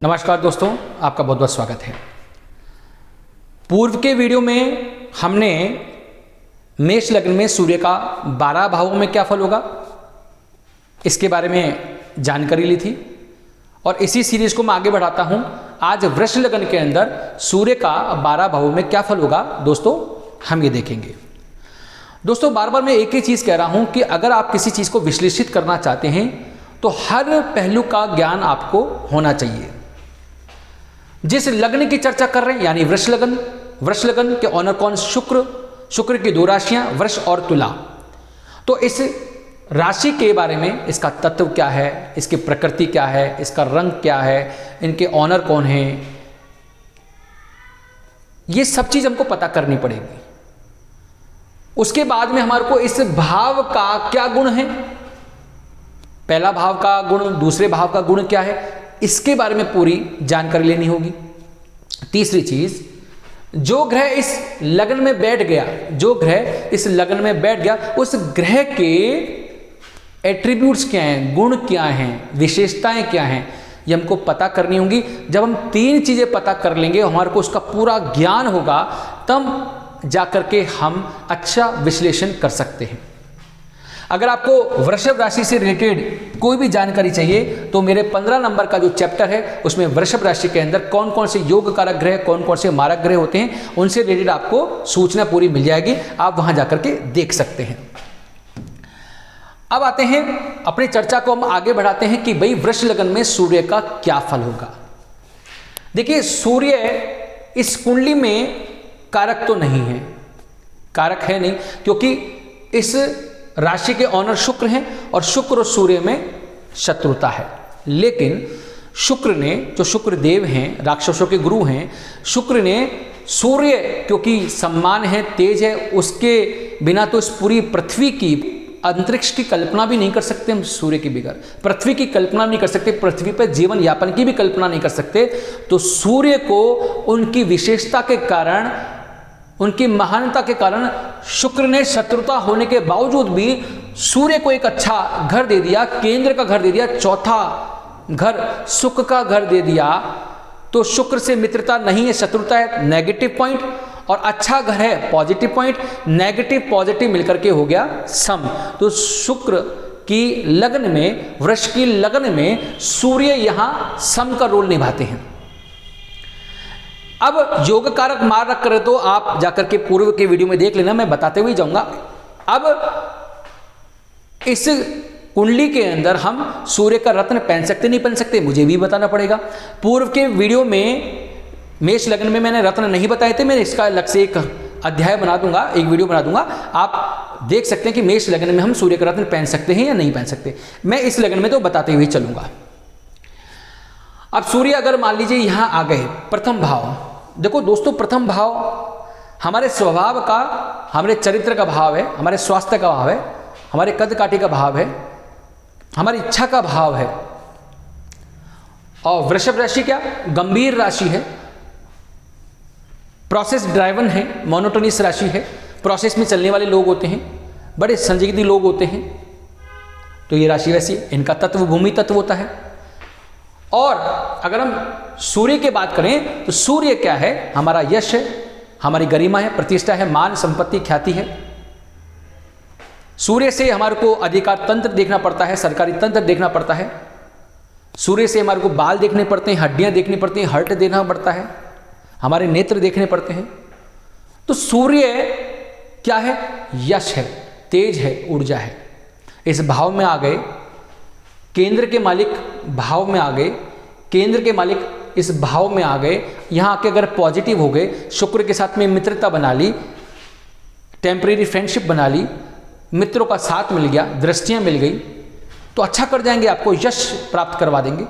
नमस्कार दोस्तों, आपका बहुत बहुत स्वागत है। पूर्व के वीडियो में हमने मेष लग्न में सूर्य का 12 भावों में क्या फल होगा इसके बारे में जानकारी ली थी और इसी सीरीज को मैं आगे बढ़ाता हूं। आज वृष लग्न के अंदर सूर्य का 12 भावों में क्या फल होगा दोस्तों, हम ये देखेंगे। दोस्तों, बार बार मैं एक ही चीज़ कह रहा हूं कि अगर आप किसी चीज़ को विश्लेषित करना चाहते हैं तो हर पहलू का ज्ञान आपको होना चाहिए। जिस लग्न की चर्चा कर रहे हैं यानी वृष लग्न के ऑनर कौन? शुक्र की दो राशियां वृष और तुला। तो इस राशि के बारे में इसका तत्व क्या है, इसकी प्रकृति क्या है, इसका रंग क्या है, इनके ऑनर कौन हैं, ये सब चीज हमको पता करनी पड़ेगी। उसके बाद में हमारे को इस भाव का क्या गुण है, पहला भाव का गुण, दूसरे भाव का गुण क्या है, इसके बारे में पूरी जानकारी लेनी होगी। तीसरी चीज, जो ग्रह इस लग्न में बैठ गया, उस ग्रह के एट्रीब्यूट्स क्या हैं, गुण क्या हैं, विशेषताएं क्या हैं, ये हमको पता करनी होंगी। जब हम तीन चीजें पता कर लेंगे, हमारे को उसका पूरा ज्ञान होगा, तब जाकर के हम अच्छा विश्लेषण कर सकते हैं। अगर आपको वृषभ राशि से रिलेटेड कोई भी जानकारी चाहिए तो मेरे 15 नंबर का जो चैप्टर है उसमें वृषभ राशि के अंदर कौन कौन से योग कारक ग्रह, कौन कौन से मारक ग्रह होते हैं, उनसे रिलेटेड आपको सूचना पूरी मिल जाएगी। आप वहां जाकर के देख सकते हैं। अब आते हैं अपनी चर्चा को हम आगे बढ़ाते हैं कि भाई वृष लग्न में सूर्य का क्या फल होगा। देखिए, सूर्य इस कुंडली में कारक तो नहीं है, कारक है नहीं, क्योंकि इस राशि के ऑनर शुक्र हैं और शुक्र और सूर्य में शत्रुता है। लेकिन शुक्र ने, जो शुक्र देव हैं, राक्षसों के गुरु हैं, शुक्र ने सूर्य क्योंकि सम्मान है, तेज है, उसके बिना तो इस पूरी पृथ्वी की, अंतरिक्ष की कल्पना भी नहीं कर सकते हम। सूर्य के बगैर पृथ्वी की कल्पना नहीं कर सकते, पृथ्वी पर जीवन यापन की भी कल्पना नहीं कर सकते। तो सूर्य को उनकी विशेषता के कारण, उनकी महानता के कारण शुक्र ने शत्रुता होने के बावजूद भी सूर्य को एक अच्छा घर दे दिया, केंद्र का घर दे दिया, चौथा घर सुख का घर दे दिया। तो शुक्र से मित्रता नहीं है, शत्रुता है, नेगेटिव पॉइंट, और अच्छा घर है, पॉजिटिव पॉइंट। नेगेटिव पॉजिटिव मिलकर के हो गया सम। तो शुक्र की लग्न में, वृष की लग्न में सूर्य यहां सम का रोल निभाते हैं। अब योग कारक मार रख करे तो आप जाकर के पूर्व के वीडियो में देख लेना, मैं बताते हुए जाऊंगा। अब इस कुंडली के अंदर हम सूर्य का रत्न पहन सकते नहीं पहन सकते, मुझे भी बताना पड़ेगा। पूर्व के वीडियो में मेष लग्न में मैंने रत्न नहीं बताए थे, मैं इसका अलग से एक अध्याय बना दूंगा, एक वीडियो बना दूंगा। आप देख सकते हैं कि मेष लग्न में हम सूर्य का रत्न पहन सकते हैं या नहीं पहन सकते। मैं इस लग्न में तो बताते हुए चलूंगा। अब सूर्य अगर मान लीजिए यहां आ गए, प्रथम भाव, देखो दोस्तों, प्रथम भाव हमारे स्वभाव का, हमारे चरित्र का भाव है, हमारे स्वास्थ्य का भाव है, हमारे कद काठी का भाव है, हमारी इच्छा का भाव है। और वृषभ राशि क्या, गंभीर राशि है, प्रोसेस ड्राइवन है, मोनोटोनियस राशि है, प्रोसेस में चलने वाले लोग होते हैं, बड़े संजीदगी लोग होते हैं। तो ये राशि वैसी, इनका तत्व भूमि तत्व होता है। और अगर हम सूर्य की बात करें तो सूर्य क्या है, हमारा यश है, हमारी गरिमा है, प्रतिष्ठा है, मान संपत्ति ख्याति है। सूर्य से हमारे को अधिकार तंत्र देखना पड़ता है, सरकारी तंत्र देखना पड़ता है। सूर्य से हमारे को बाल देखने पड़ते हैं, हड्डियां देखनी पड़ती हैं, हर्ट देखना पड़ता है, हमारे नेत्र देखने पड़ते हैं। तो सूर्य क्या है, यश है, तेज है, ऊर्जा है। इस भाव में आ गए, केंद्र के मालिक भाव में आ गए, केंद्र के मालिक इस भाव में आ गए। यहां आके अगर पॉजिटिव हो गए, शुक्र के साथ में मित्रता बना ली, टेम्परेरी फ्रेंडशिप बना ली, मित्रों का साथ मिल गया, दृष्टियां मिल गई, तो अच्छा कर जाएंगे, आपको यश प्राप्त करवा देंगे।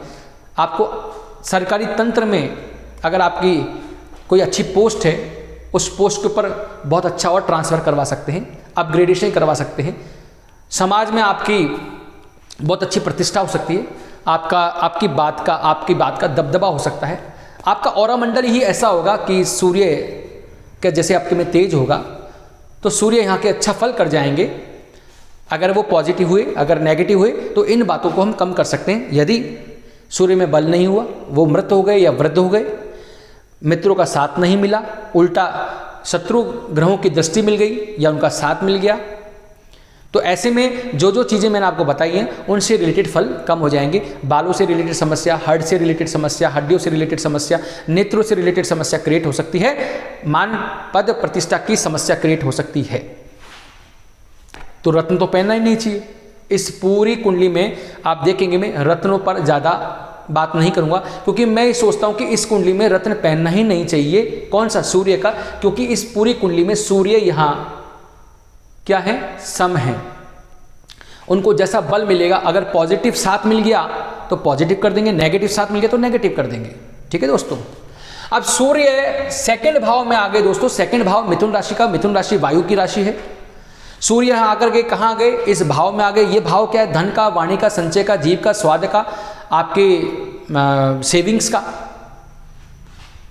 आपको सरकारी तंत्र में अगर आपकी कोई अच्छी पोस्ट है, उस पोस्ट के ऊपर बहुत अच्छा और ट्रांसफर करवा सकते हैं, अपग्रेडेशन करवा सकते हैं। समाज में आपकी बहुत अच्छी प्रतिष्ठा हो सकती है, आपकी बात का दबदबा हो सकता है। आपका ऑरा मंडल ही ऐसा होगा कि सूर्य के जैसे आपके में तेज होगा, तो सूर्य यहाँ के अच्छा फल कर जाएंगे। अगर वो पॉजिटिव हुए, अगर नेगेटिव हुए, तो इन बातों को हम कम कर सकते हैं। यदि सूर्य में बल नहीं हुआ, वो मृत हो गए या वृद्ध हो गए, मित्रों का साथ नहीं मिला, उल्टा शत्रु ग्रहों की दृष्टि मिल गई या उनका साथ मिल गया, तो ऐसे में जो जो चीज़ें मैंने आपको बताई हैं उनसे रिलेटेड फल कम हो जाएंगे। बालों से रिलेटेड समस्या, हार्ट से रिलेटेड समस्या, हड्डियों से रिलेटेड समस्या, नेत्रों से रिलेटेड समस्या क्रिएट हो सकती है, मान पद प्रतिष्ठा की समस्या क्रिएट हो सकती है। तो रत्न तो पहनना ही नहीं चाहिए। इस पूरी कुंडली में आप देखेंगे मैं रत्नों पर ज़्यादा बात नहीं करूंगा, क्योंकि मैं ये सोचता हूं कि इस कुंडली में रत्न पहनना ही नहीं चाहिए। कौन सा? सूर्य का, क्योंकि इस पूरी कुंडली में सूर्य यहां क्या है? सम है। उनको जैसा बल मिलेगा, अगर पॉजिटिव साथ मिल गया तो पॉजिटिव कर देंगे, नेगेटिव साथ मिल गया तो नेगेटिव कर देंगे। ठीक है दोस्तों। अब सूर्य सेकंड भाव में आ गए दोस्तों। सेकंड भाव मिथुन राशि का, मिथुन राशि वायु की राशि है। सूर्य यहां आकर के कहां गए? इस भाव में आ गए। ये भाव क्या है? धन का, वाणी का, संचय का, जीव का, स्वाद का, आपके सेविंग्स का।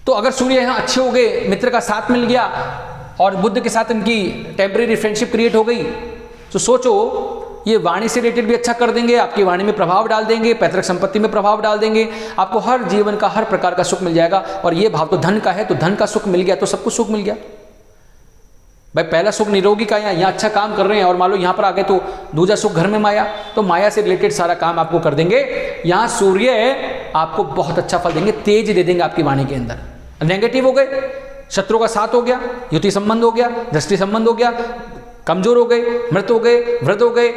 तो अगर सूर्य यहां अच्छे हो गए, मित्र का साथ मिल गया और बुध के साथ इनकी टेम्परेरी फ्रेंडशिप क्रिएट हो गई, तो सोचो ये वाणी से रिलेटेड भी अच्छा कर देंगे, आपकी वाणी में प्रभाव डाल देंगे, पैतृक संपत्ति में प्रभाव डाल देंगे, आपको हर जीवन का हर प्रकार का सुख मिल जाएगा। और ये भाव तो धन का है, तो धन का सुख मिल गया तो सब कुछ सुख मिल गया। भाई पहला सुख निरोगी का, यहाँ अच्छा काम कर रहे हैं और मान लो यहाँ पर आ गए तो दूसरा सुख घर में माया, तो माया से रिलेटेड सारा काम आपको कर देंगे। यहाँ सूर्य आपको बहुत अच्छा फल देंगे, तेज दे देंगे आपकी वाणी के अंदर। नेगेटिव हो गए, शत्रु का साथ हो गया, युति संबंध हो गया, दृष्टि संबंध हो गया, कमजोर हो गए, मृत हो गए, वृद्ध हो गए,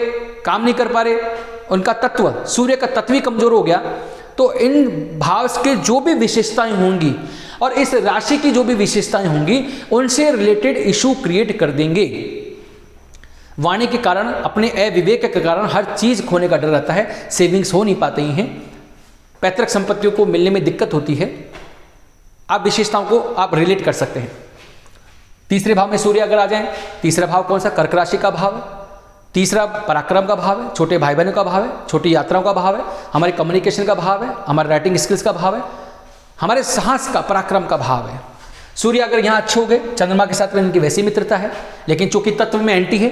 काम नहीं कर पा रहे, उनका तत्व, सूर्य का तत्व ही कमजोर हो गया, तो इन भाव के जो भी विशेषताएं होंगी और इस राशि की जो भी विशेषताएं होंगी उनसे रिलेटेड इशू क्रिएट कर देंगे। वाणी के कारण, अपने अविवेक के कारण हर चीज खोने का डर रहता है, सेविंग्स हो नहीं पाते हैं, पैतृक संपत्तियों को मिलने में दिक्कत होती है। आप विशेषताओं को आप रिलेट कर सकते हैं। तीसरे भाव में सूर्य अगर आ जाएं, तीसरा भाव कौन सा? कर्क राशि का भाव है। तीसरा पराक्रम का भाव है, छोटे भाई बहनों का भाव है, छोटी यात्राओं का भाव है, हमारे कम्युनिकेशन का भाव है, हमारे राइटिंग स्किल्स का भाव है, हमारे साहस का, पराक्रम का भाव है। सूर्य अगर यहाँ अच्छे हो गए, चंद्रमा के साथ में इनकी वैसी मित्रता है, लेकिन चूंकि तत्व में एंटी है,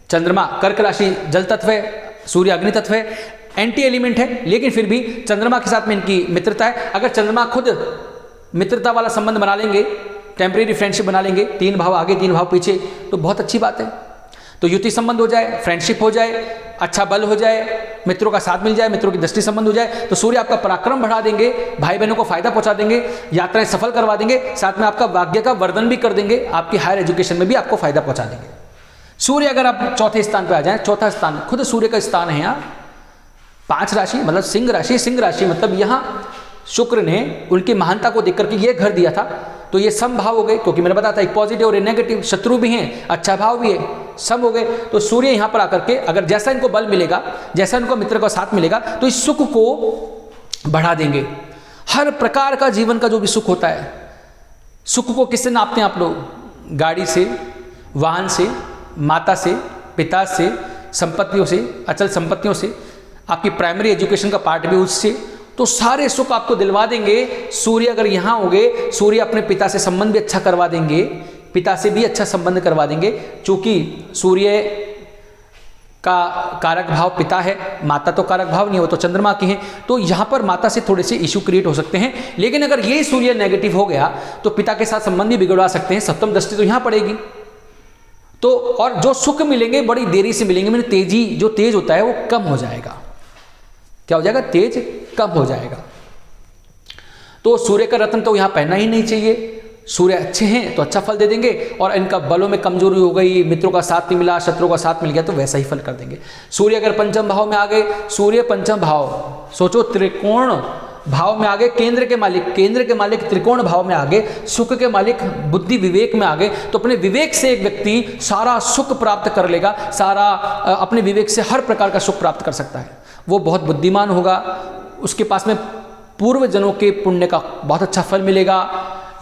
चंद्रमा कर्क राशि जल तत्व है, सूर्य अग्नि तत्व है, एंटी एलिमेंट है, लेकिन फिर भी चंद्रमा के साथ में इनकी मित्रता है। अगर चंद्रमा खुद मित्रता वाला संबंध बना लेंगे, टेम्परेरी फ्रेंडशिप बना लेंगे, 3 भाव आगे 3 भाव पीछे, तो बहुत अच्छी बात है। तो युति संबंध हो जाए, फ्रेंडशिप हो जाए, अच्छा बल हो जाए, मित्रों का साथ मिल जाए, मित्रों की दृष्टि संबंध हो जाए, तो सूर्य आपका पराक्रम बढ़ा देंगे, भाई बहनों को फायदा पहुंचा देंगे, यात्राएं सफल करवा देंगे, साथ में आपका भाग्य का वर्धन भी कर देंगे, आपकी हायर एजुकेशन में भी आपको फायदा पहुंचा देंगे। सूर्य अगर आप चौथे स्थान पर आ जाए, चौथा स्थान खुद सूर्य का स्थान है यहाँ, 5 राशि मतलब सिंह राशि, सिंह राशि मतलब यहाँ शुक्र ने उनकी महानता को देख करके ये घर दिया था, तो ये सम भाव हो गए, क्योंकि मैंने बताया था एक पॉजिटिव और एक नेगेटिव, शत्रु भी हैं, अच्छा भाव भी है, सम हो गए। तो सूर्य यहाँ पर आकर के अगर जैसा इनको बल मिलेगा, जैसा इनको मित्र का साथ मिलेगा, तो इस सुख को बढ़ा देंगे। हर प्रकार का जीवन का जो भी सुख होता है, सुख को किससे नापते हैं आप लोग? गाड़ी से, वाहन से, माता से, पिता से, संपत्तियों से, अचल संपत्तियों से, आपकी प्राइमरी एजुकेशन का पार्ट भी उससे, तो सारे सुख आपको दिलवा देंगे। सूर्य अगर यहाँ होंगे, सूर्य अपने पिता से संबंध भी अच्छा करवा देंगे, पिता से भी अच्छा संबंध करवा देंगे, क्योंकि सूर्य का कारक भाव पिता है, माता तो कारक भाव नहीं, वो तो चंद्रमा की है, तो यहाँ पर माता से थोड़े से इशू क्रिएट हो सकते हैं। लेकिन अगर ये सूर्य नेगेटिव हो गया तो पिता के साथ संबंध भी बिगड़वा सकते हैं, सप्तम दृष्टि तो यहाँ पड़ेगी। तो और जो सुख मिलेंगे बड़ी देरी से मिलेंगे, मैंने तेजी, जो तेज होता है वो कम हो जाएगा। क्या हो जाएगा? तेज कम हो जाएगा। तो सूर्य का रत्न तो यहां पहनना ही नहीं चाहिए। सूर्य अच्छे हैं तो अच्छा फल दे देंगे, और इनका बलों में कमजोरी हो गई, मित्रों का साथ नहीं मिला, शत्रुओं का साथ मिल गया, तो वैसा ही फल कर देंगे। सूर्य अगर पंचम भाव में आ गए, सूर्य पंचम भाव, सोचो त्रिकोण भाव में आ गए, केंद्र के मालिक त्रिकोण भाव में आ गए, सुख के मालिक बुद्धि विवेक में आ गए, तो अपने विवेक से एक व्यक्ति सारा सुख प्राप्त कर लेगा, सारा अपने विवेक से हर प्रकार का सुख प्राप्त कर सकता है। वो बहुत बुद्धिमान होगा, उसके पास में पूर्व जनों के पुण्य का बहुत अच्छा फल मिलेगा।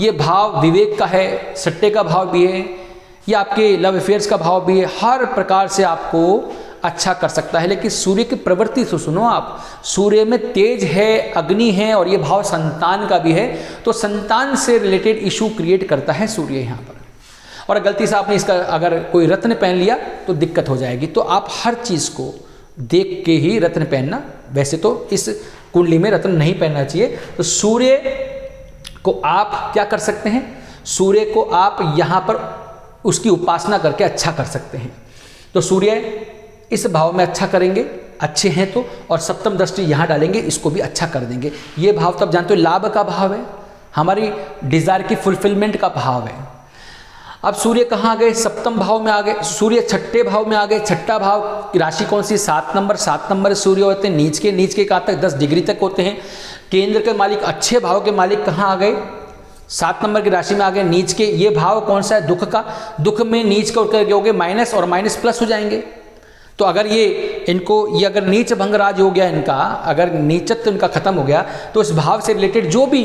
ये भाव विवेक का है, सट्टे का भाव भी है, ये आपके लव अफेयर्स का भाव भी है, हर प्रकार से आपको अच्छा कर सकता है। लेकिन सूर्य की प्रवृत्ति से सुनो आप, सूर्य में तेज है, अग्नि है, और ये भाव संतान का भी है, तो संतान से रिलेटेड इशू क्रिएट करता है सूर्य यहाँ पर। और गलती से आपने इसका अगर कोई रत्न पहन लिया तो दिक्कत हो जाएगी। तो आप हर चीज़ को देख के ही रत्न पहनना। वैसे तो इस कुंडली में रत्न नहीं पहनना चाहिए। तो सूर्य को आप क्या कर सकते हैं, सूर्य को आप यहाँ पर उसकी उपासना करके अच्छा कर सकते हैं। तो सूर्य इस भाव में अच्छा करेंगे, अच्छे हैं तो, और सप्तम दृष्टि यहाँ डालेंगे, इसको भी अच्छा कर देंगे। ये भाव तब जानते हो लाभ का भाव है, हमारी डिजायर की फुलफिलमेंट का भाव है। अब सूर्य कहाँ आ गए, सप्तम भाव में आ गए, सूर्य छठे भाव में आ गए। छठा भाव की राशि कौन सी, 7 नंबर। 7 नंबर सूर्य होते हैं, नीच के कहाँ तक, 10 डिग्री तक होते हैं। केंद्र के मालिक, अच्छे भाव के मालिक कहाँ आ गए, 7 नंबर की राशि में आ गए, नीच के। ये भाव कौन सा है, दुख का। दुख में नीच का उठकर हो गए माइनस, और माइनस प्लस हो जाएंगे। तो अगर ये इनको, ये अगर नीच भंग राज हो गया इनका, अगर नीचत्व इनका खत्म हो गया, तो इस भाव से रिलेटेड जो भी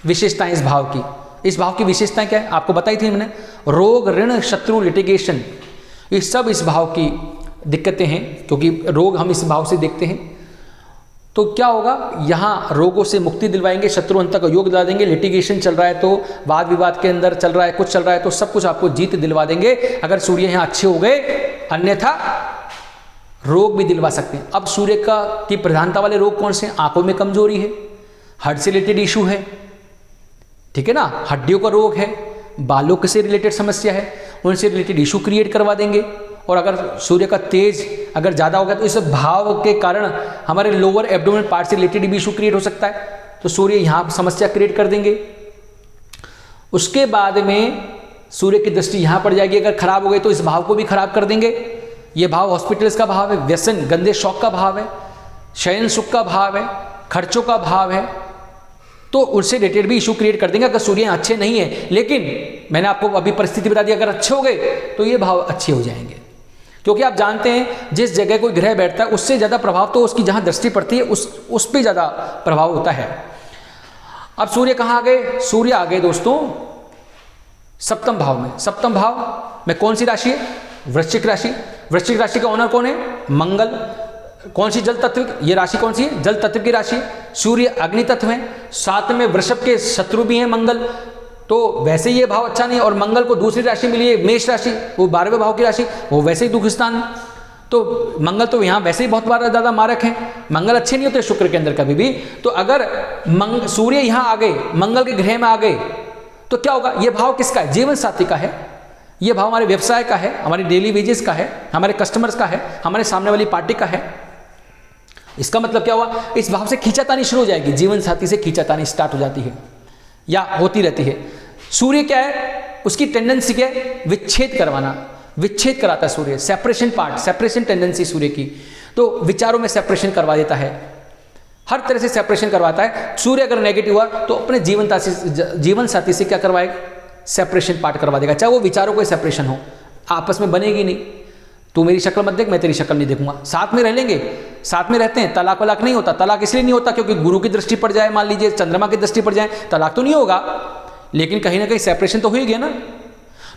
विशेषताएं इस भाव की विशेषताएं क्या है आपको बताई थी मैंने, रोग, ऋण, शत्रु, लिटिगेशन, ये सब इस भाव की दिक्कतें हैं, क्योंकि रोग हम इस भाव से देखते हैं। तो क्या होगा, यहाँ रोगों से मुक्ति दिलवाएंगे, शत्रु अंत का योग दिला देंगे। लिटिगेशन चल रहा है तो, वाद विवाद के अंदर चल रहा है, कुछ चल रहा है तो सब कुछ आपको जीत दिलवा देंगे अगर सूर्य यहाँ अच्छे हो गए, अन्यथा रोग भी दिलवा सकते हैं। अब सूर्य की प्रधानता वाले रोग कौन से हैं, आंखों में कमजोरी है, हार्ट से रिलेटेड इशू है, ठीक है ना, हड्डियों का रोग है, बालों से रिलेटेड समस्या है, उनसे रिलेटेड इशू क्रिएट करवा देंगे। और अगर सूर्य का तेज अगर ज़्यादा हो गया तो इस भाव के कारण हमारे लोअर एब्डोमेन पार्ट से रिलेटेड भी इशू क्रिएट हो सकता है, तो सूर्य यहाँ समस्या क्रिएट कर देंगे। उसके बाद में सूर्य की दृष्टि यहाँ पड़ जाएगी, अगर खराब हो गई तो इस भाव को भी खराब कर देंगे। ये भाव हॉस्पिटल्स का भाव है, व्यसन गंदे शौक का भाव है, शयन सुख का भाव है, खर्चों का भाव है, तो उससे रिलेटेड भी इशू क्रिएट कर देंगे अगर सूर्य अच्छे नहीं है। लेकिन मैंने आपको अभी परिस्थिति बता दी, अगर अच्छे हो गए तो ये भाव अच्छे हो जाएंगे, क्योंकि आप जानते हैं जिस जगह कोई ग्रह बैठता है उससे ज़्यादा प्रभाव तो उसकी जहाँ दृष्टि पड़ती है उस पर ज़्यादा प्रभाव होता है। अब सूर्य कहाँ आ गए, सूर्य आ गए दोस्तों सप्तम भाव में। सप्तम भाव में कौन सी राशि है, वृश्चिक राशि। वृश्चिक राशि का ओनर कौन है, मंगल। कौन सी, जल तत्व, ये राशि कौन सी है, जल तत्व की राशि। सूर्य अग्नि तत्व है, साथ में वृषभ के शत्रु भी हैं मंगल, तो वैसे ये भाव अच्छा नहीं। और मंगल को दूसरी राशि मिली है मेष राशि, वो 12वें भाव की राशि, वो वैसे ही दुख स्थान, तो मंगल तो यहाँ वैसे ही बहुत बार ज़्यादा मारक है, मंगल अच्छे नहीं होते शुक्र के अंदर कभी भी। तो अगर सूर्य यहाँ आ गए, मंगल के ग्रह में आ गए, तो क्या होगा, ये भाव किसका है, जीवन साथी का है, ये भाव हमारे व्यवसाय का है, हमारी डेली वेजेस का है, हमारे कस्टमर्स का है, हमारे सामने वाली पार्टी का है। इसका मतलब क्या हुआ, इस भाव से खींचातानी शुरू हो जाएगी, जीवन साथी से खींचातानी स्टार्ट हो जाती है या होती रहती है। सूर्य क्या है, उसकी टेंडेंसी क्या है, विच्छेद करवाना, विच्छेद कराता है सूर्य, सेपरेशन पार्ट, सेपरेशन टेंडेंसी सूर्य की, तो विचारों में सेपरेशन करवा देता है, हर तरह से सेपरेशन करवाता है। सूर्य अगर नेगेटिव हुआ तो अपने जीवन साथी से क्या करवाएगा, सेपरेशन पार्ट करवा देगा, चाहे वो विचारों को सेपरेशन हो, आपस में बनेगी नहीं, तू मेरी शक्ल मत देख, मैं तेरी शक्ल नहीं देखूंगा। साथ में रह लेंगे, साथ में रहते हैं, तलाक वलाक नहीं होता। तलाक इसलिए नहीं होता क्योंकि गुरु की दृष्टि पड़ जाए, मान लीजिए चंद्रमा की दृष्टि पड़ जाए, तलाक तो नहीं होगा, लेकिन कहीं ना कहीं सेपरेशन तो हो ही गया ना।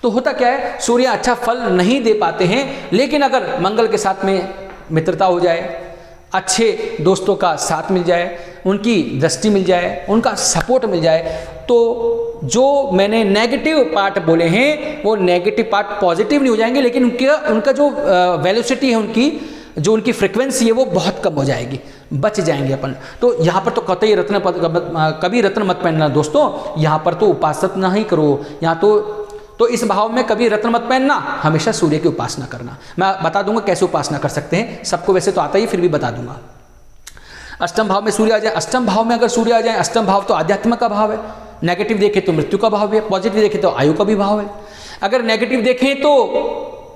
तो होता क्या है, सूर्य अच्छा फल नहीं दे पाते हैं, लेकिन अगर मंगल के साथ में मित्रता हो जाए, अच्छे दोस्तों का साथ मिल जाए, उनकी दृष्टि मिल जाए, उनका सपोर्ट मिल जाए, तो जो मैंने नेगेटिव पार्ट बोले हैं वो नेगेटिव पार्ट पॉजिटिव नहीं हो जाएंगे, लेकिन उनका जो वेलोसिटी है, उनकी फ्रिक्वेंसी है वो बहुत कम हो जाएगी, बच जाएंगे अपन। तो यहाँ पर तो कतई कभी रत्न मत पहनना दोस्तों, यहाँ पर तो उपासना ही करो, यहाँ तो इस भाव में कभी रत्न मत पहनना, हमेशा सूर्य की उपासना करना। मैं बता दूंगा कैसे उपासना कर सकते हैं, सबको वैसे तो आता ही, फिर भी बता दूंगा। अष्टम भाव में सूर्य आ जाए, अष्टम भाव में अगर सूर्य आ जाए, अष्टम भाव तो आध्यात्म का भाव है, नेगेटिव देखें तो मृत्यु का भाव है, पॉजिटिव देखें तो आयु का भी भाव है। अगर नेगेटिव देखें तो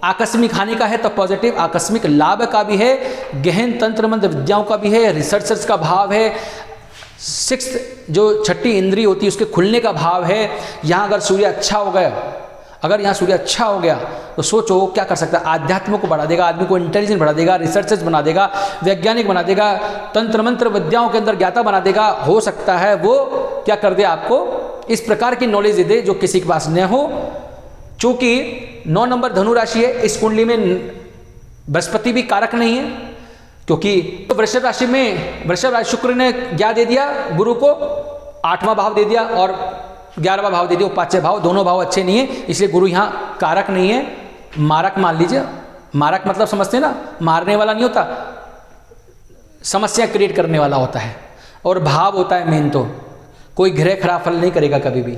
आकस्मिक हानि का है, तो पॉजिटिव आकस्मिक लाभ का भी है, गहन तंत्र मंत्र विद्याओं का भी है, रिसर्चर्स का भाव है, 6th जो छठी इंद्री होती है उसके खुलने का भाव है। यहाँ अगर सूर्य अच्छा हो गया, अगर यहाँ सूर्य अच्छा हो गया तो सोचो क्या कर सकता है, आध्यात्म को बढ़ा देगा, आदमी को इंटेलिजेंट बढ़ा देगा, रिसर्चर्स बना देगा, वैज्ञानिक बना देगा, तंत्र मंत्र विद्याओं के अंदर ज्ञाता बना देगा। हो सकता है वो क्या कर दे, आपको इस प्रकार की नॉलेज दे दे जो किसी के पास न हो। चूंकि 9 नंबर धनु राशि है, इस कुंडली में बृहस्पति भी कारक नहीं है, क्योंकि तो वृषभ राशि में वृषभ राशि शुक्र ने क्या दे दिया, गुरु को 8वां भाव दे दिया और 11वां भाव दे दिया, उपाच्य भाव, दोनों भाव अच्छे नहीं है, इसलिए गुरु यहाँ कारक नहीं है, मारक मान लीजिए। मारक मतलब समझते हैं ना, मारने वाला नहीं होता, समस्या क्रिएट करने वाला होता है, और भाव होता है मेन, तो कोई ग्रह खराब फल नहीं करेगा कभी भी।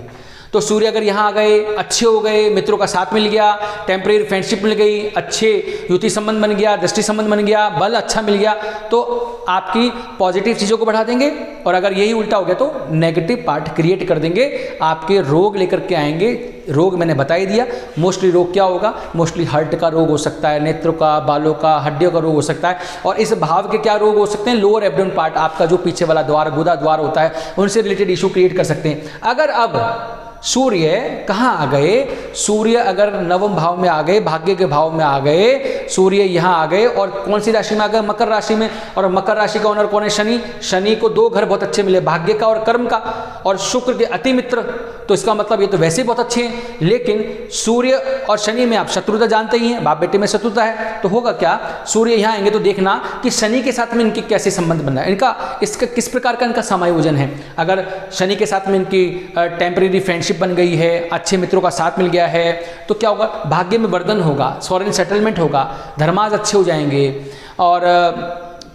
तो सूर्य अगर यहाँ आ गए, अच्छे हो गए, मित्रों का साथ मिल गया, टेम्परेरी फ्रेंडशिप मिल गई, अच्छे युति संबंध बन गया, दृष्टि संबंध बन गया, बल अच्छा मिल गया, तो आपकी पॉजिटिव चीज़ों को बढ़ा देंगे। और अगर यही उल्टा हो गया तो नेगेटिव पार्ट क्रिएट कर देंगे, आपके रोग लेकर के आएंगे। रोग मैंने बता ही दिया, मोस्टली रोग क्या होगा, मोस्टली हार्ट का रोग हो सकता है, नेत्रों का, बालों का, हड्डियों का रोग हो सकता है। और इस भाव के क्या रोग हो सकते हैं, लोअर एब्डोमेन पार्ट, आपका जो पीछे वाला द्वार, गुदा द्वार होता है, उनसे रिलेटेड इशू क्रिएट कर सकते हैं। अगर अब सूर्य कहाँ आ गए, सूर्य अगर नवम भाव में आ गए, भाग्य के भाव में आ गए, सूर्य यहाँ आ गए, और कौन सी राशि में आ गए, मकर राशि में। और मकर राशि का ओनर कौन है, शनि। शनि को 2 घर बहुत अच्छे मिले, भाग्य का और कर्म का, और शुक्र के अति मित्र, तो इसका मतलब ये तो वैसे ही बहुत अच्छे हैं। लेकिन सूर्य और शनि में आप शत्रुता जानते ही हैं, बाप बेटे में शत्रुता है, तो होगा क्या, सूर्य यहाँ आएंगे तो देखना कि शनि के साथ में इनकी कैसे संबंध बन रहा है, इनका इसका किस प्रकार का इनका समायोजन है। अगर शनि के साथ में इनकी टेम्परेरी फ्रेंडशिप बन गई है, अच्छे मित्रों का साथ मिल गया है, तो क्या होगा, भाग्य में वर्धन होगा, फॉरेन सेटलमेंट होगा, धर्माज अच्छे हो जाएंगे। और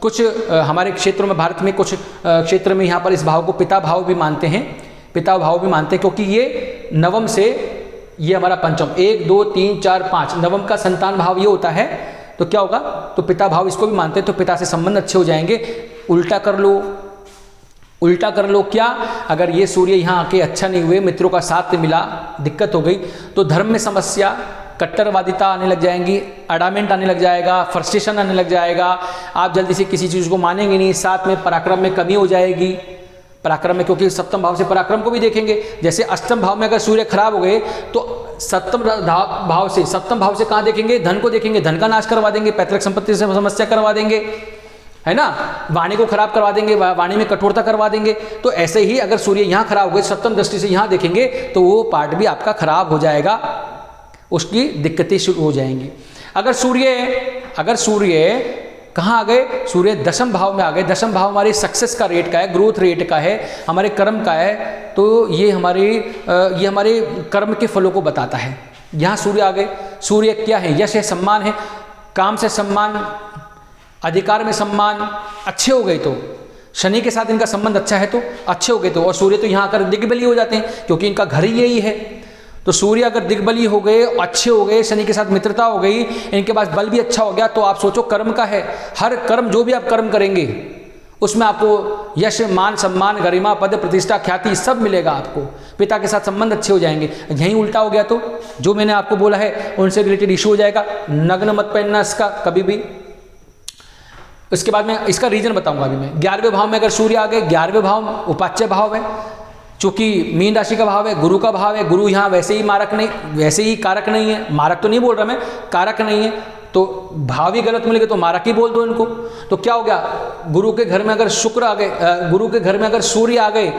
कुछ हमारे क्षेत्रों में, भारत में कुछ क्षेत्र में यहाँ पर इस भाव को पिता भाव भी मानते हैं, पिता भाव भी मानते हैं, क्योंकि ये नवम से, ये हमारा पंचम, 1 2 3 4 5, नवम का संतान भाव ये होता है, तो क्या होगा, तो पिता भाव इसको भी मानते हैं, तो पिता से संबंध अच्छे हो जाएंगे। उल्टा कर लो, उल्टा कर लो क्या, अगर ये सूर्य यहाँ आके अच्छा नहीं हुए, मित्रों का साथ मिला, दिक्कत हो गई, तो धर्म में समस्या, कट्टरवादिता आने लग जाएंगी, अडामेंट आने लग जाएगा, फ्रस्ट्रेशन आने लग जाएगा, आप जल्दी से किसी चीज़ को मानेंगे नहीं, साथ में पराक्रम में कमी हो जाएगी, पराक्रम में, क्योंकि सप्तम भाव से पराक्रम को भी देखेंगे। जैसे अष्टम भाव में अगर सूर्य खराब हो गए तो सप्तम भाव से कहाँ देखेंगे, धन को देखेंगे, धन का नाश करवा देंगे, पैतृक संपत्ति से समस्या करवा देंगे, है ना, वाणी को खराब करवा देंगे, वाणी में कठोरता करवा देंगे। तो ऐसे ही अगर सूर्य यहाँ खराब हो गए, सप्तम दृष्टि से यहाँ देखेंगे, तो वो पार्ट भी आपका खराब हो जाएगा, उसकी दिक्कतें शुरू हो जाएंगी। अगर सूर्य कहाँ आ गए, सूर्य दशम भाव में आ गए, दशम भाव हमारे सक्सेस का रेट का है, ग्रोथ रेट का है, हमारे कर्म का है, तो ये हमारे कर्म के फलों को बताता है। यहाँ सूर्य आ गए, सूर्य क्या है, यश है, सम्मान है, काम से सम्मान, अधिकार में सम्मान, अच्छे हो गए तो, शनि के साथ इनका संबंध अच्छा है तो अच्छे हो गए तो, और सूर्य तो यहाँ आकर दिग्बली हो जाते हैं, क्योंकि इनका घर ही यही है। तो सूर्य अगर दिग्बली हो गए, अच्छे हो गए, शनि के साथ मित्रता हो गई, इनके पास बल भी अच्छा हो गया, तो आप सोचो कर्म का है, हर कर्म जो भी आप कर्म करेंगे उसमें आपको यश, मान, सम्मान, गरिमा, पद, प्रतिष्ठा, ख्याति सब मिलेगा आपको, पिता के साथ संबंध अच्छे हो जाएंगे। यहीं उल्टा हो गया तो जो मैंने आपको बोला है उनसे रिलेटेड इशू हो जाएगा, नग्न मत पहनना इसका कभी भी। इसके बाद में इसका रीजन बताऊंगा अभी मैं। 11वें भाव में अगर सूर्य आ गए, 11वें भाव उपाच्य भाव है, चूंकि मीन राशि का भाव है, गुरु का भाव है, गुरु यहाँ वैसे ही कारक नहीं है, मारक तो नहीं बोल रहा मैं, कारक नहीं है, तो भाव ही गलत मिलेगा तो मारक ही बोल दो इनको। तो क्या हो गया, गुरु के घर में अगर शुक्र आ गए, गुरु के घर में अगर सूर्य आ गए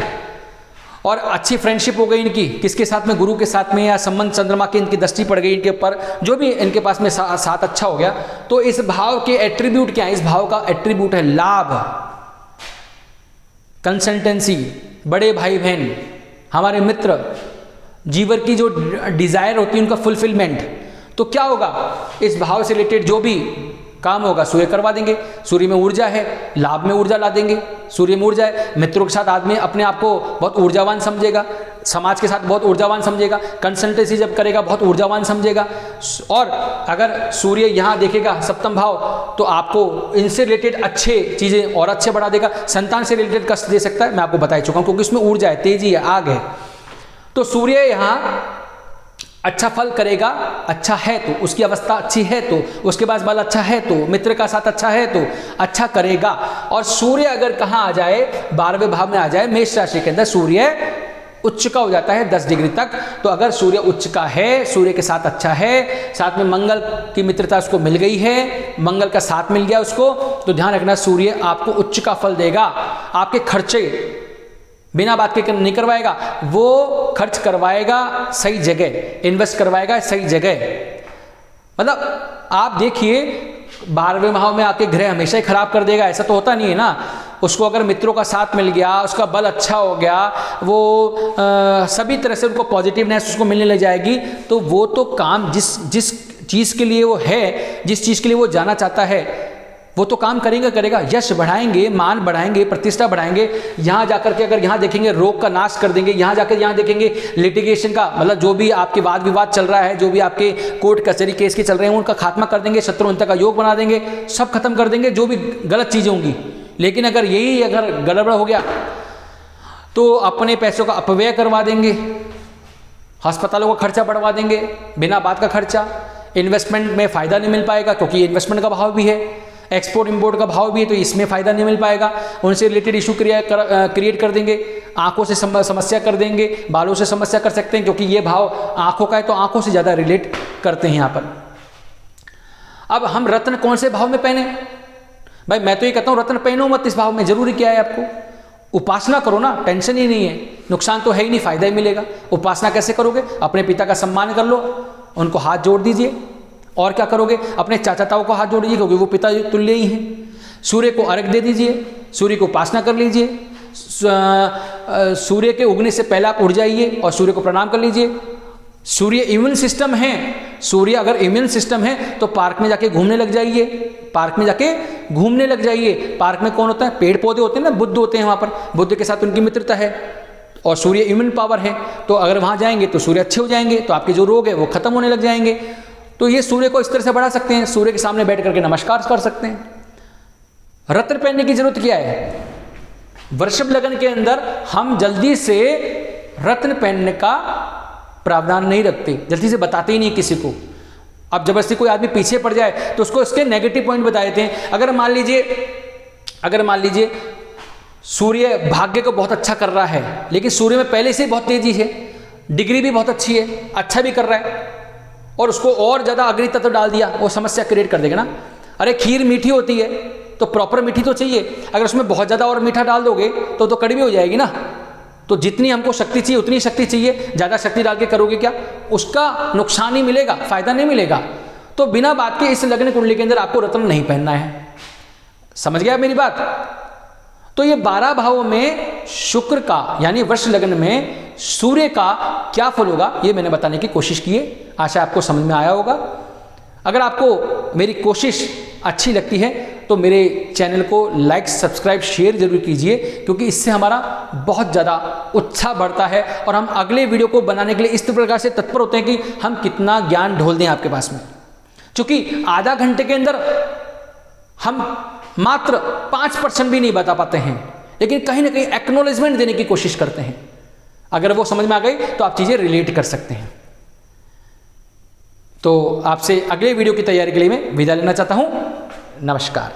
और अच्छी फ्रेंडशिप हो गई इनकी, किसके साथ में, गुरु के साथ में, या संबंध चंद्रमा की इनकी दृष्टि पड़ गई इनके ऊपर, जो भी इनके पास में साथ अच्छा हो गया, तो इस भाव के एट्रीब्यूट क्या है, इस भाव का एट्रीब्यूट है लाभ, कंसल्टेंसी, बड़े भाई बहन, हमारे मित्र, जीवन की जो डिजायर होती है उनका फुलफिलमेंट। तो क्या होगा, इस भाव से रिलेटेड जो भी काम होगा सूर्य करवा देंगे। सूर्य में ऊर्जा है, लाभ में ऊर्जा ला देंगे, सूर्य में ऊर्जा है, मित्रों के साथ आदमी अपने आप को बहुत ऊर्जावान समझेगा, समाज के साथ बहुत ऊर्जावान समझेगा, कंसल्टेंसी जब करेगा बहुत ऊर्जावान समझेगा। और अगर सूर्य यहाँ देखेगा सप्तम भाव, तो आपको इनसे रिलेटेड अच्छे चीज़ें और अच्छे बढ़ा देगा, संतान से रिलेटेड कष्ट दे सकता है, मैं आपको बता चुका हूँ, क्योंकि उसमें ऊर्जा है, तेजी है, आग है। तो सूर्य यहाँ अच्छा फल करेगा, अच्छा है तो, उसकी अवस्था अच्छी है तो, उसके पास बल अच्छा है तो, मित्र का साथ अच्छा है तो अच्छा करेगा। और सूर्य अगर कहाँ आ जाए, 12वें भाव में आ जाए, मेष राशि के अंदर सूर्य उच्च का हो जाता है 10 डिग्री तक। तो अगर सूर्य उच्च का है, सूर्य के साथ अच्छा है, साथ में मंगल की मित्रता उसको मिल गई है, मंगल का साथ मिल गया उसको, तो ध्यान रखना सूर्य आपको उच्च का फल देगा। आपके खर्चे बिना बात के नहीं करवाएगा, वो खर्च करवाएगा सही जगह, इन्वेस्ट करवाएगा सही जगह। मतलब आप देखिए 12वें भाव में आके ग्रह हमेशा ही खराब कर देगा, ऐसा तो होता नहीं है ना। उसको अगर मित्रों का साथ मिल गया, उसका बल अच्छा हो गया, वो सभी तरह से उनको पॉजिटिवनेस उसको मिलने लग जाएगी, तो वो तो काम जिस चीज़ के लिए वो है, जिस चीज़ के लिए वो जाना चाहता है, वो तो काम करेगा, यश बढ़ाएंगे, मान बढ़ाएंगे, प्रतिष्ठा बढ़ाएंगे। यहाँ जाकर के अगर यहाँ देखेंगे रोग का नाश कर देंगे, यहाँ जाकर यहाँ देखेंगे लिटिगेशन का मतलब जो भी आपके वाद विवाद चल रहा है, जो भी आपके कोर्ट कचहरी केस के चल रहे हैं उनका खात्मा कर देंगे, शत्रुंजयता का योग बना देंगे, सब खत्म कर देंगे जो भी गलत चीज़ें होंगी। लेकिन अगर यही अगर गड़बड़ हो गया तो अपने पैसों का अपव्यय करवा देंगे, अस्पतालों का खर्चा बढ़वा देंगे, बिना बात का खर्चा, इन्वेस्टमेंट में फ़ायदा नहीं मिल पाएगा क्योंकि इन्वेस्टमेंट का भाव भी है, एक्सपोर्ट इंपोर्ट का भाव भी है, तो इसमें फ़ायदा नहीं मिल पाएगा। उनसे रिलेटेड इशू क्रिएट कर देंगे, आंखों से समस्या कर देंगे, बालों से समस्या कर सकते हैं क्योंकि ये भाव आंखों का है तो आंखों से ज़्यादा रिलेट करते हैं यहाँ पर। अब हम रत्न कौन से भाव में पहने? भाई मैं तो ये कहता हूँ रत्न पहनो मत इस भाव में, जरूरी क्या है आपको? उपासना करो ना, टेंशन ही नहीं है, नुकसान तो है ही नहीं, फायदा ही मिलेगा। उपासना कैसे करोगे? अपने पिता का सम्मान कर लो, उनको हाथ जोड़ दीजिए। और क्या करोगे? अपने चाचा ताऊ को हाथ जोड़ दीजिए क्योंकि वो पिता तुल्य ही हैं। सूर्य को अर्घ दे दीजिए, सूर्य को उपासना कर लीजिए, सूर्य के उगने से पहले आप उठ जाइए और सूर्य को प्रणाम कर लीजिए। सूर्य इम्यून सिस्टम है, सूर्य अगर इम्यून सिस्टम है तो पार्क में जाके घूमने लग जाइए, पार्क में जाके घूमने लग जाइए। पार्क में कौन होता है? पेड़ पौधे होते हैं ना, बुद्ध होते हैं वहाँ पर, बुद्ध के साथ उनकी मित्रता है और सूर्य इम्यून पावर है, तो अगर वहाँ जाएंगे तो सूर्य अच्छे हो जाएंगे, तो आपके जो रोग है वो खत्म होने लग जाएंगे। तो ये सूर्य को इस तरह से बढ़ा सकते हैं, सूर्य के सामने बैठ करके नमस्कार कर सकते हैं। रत्न पहनने की जरूरत क्या है? वृषभ लगन के अंदर हम जल्दी से रत्न पहनने का प्रावधान नहीं रखते, जल्दी से बताते ही नहीं किसी को। अब जबरदस्ती कोई आदमी पीछे पड़ जाए तो उसको इसके नेगेटिव पॉइंट बता देते हैं। अगर मान लीजिए सूर्य भाग्य को बहुत अच्छा कर रहा है, लेकिन सूर्य में पहले से बहुत तेजी है, डिग्री भी बहुत अच्छी है, अच्छा भी कर रहा है, और उसको और ज़्यादा अग्नि तत्व डाल दिया, वो समस्या क्रिएट कर देगा ना। अरे खीर मीठी होती है तो प्रॉपर मीठी तो चाहिए, अगर उसमें बहुत ज़्यादा और मीठा डाल दोगे तो कड़वी हो जाएगी ना। तो जितनी हमको शक्ति चाहिए उतनी शक्ति चाहिए, ज़्यादा शक्ति डाल के करोगे क्या, उसका नुकसान ही मिलेगा, फायदा नहीं मिलेगा। तो बिना बात के इस लग्न कुंडली के अंदर आपको रत्न नहीं पहनना है। समझ गया मेरी बात? तो ये 12 भावों में शुक्र का यानी वृष लग्न में सूर्य का क्या फल होगा ये मैंने बताने की कोशिश की है। आशा आपको समझ में आया होगा। अगर आपको मेरी कोशिश अच्छी लगती है तो मेरे चैनल को लाइक, सब्सक्राइब, शेयर जरूर कीजिए, क्योंकि इससे हमारा बहुत ज़्यादा उत्साह बढ़ता है और हम अगले वीडियो को बनाने के लिए इस प्रकार से तत्पर होते हैं कि हम कितना ज्ञान ढोल दें आपके पास में। क्योंकि आधा घंटे के अंदर हम मात्र 5% भी नहीं बता पाते हैं, लेकिन कहीं ना कहीं एक्नॉलेजमेंट देने की कोशिश करते हैं। अगर वो समझ में आ गई तो आप चीज़ें रिलेट कर सकते हैं। तो आपसे अगले वीडियो की तैयारी के लिए मैं विदा लेना चाहता हूं। नमस्कार।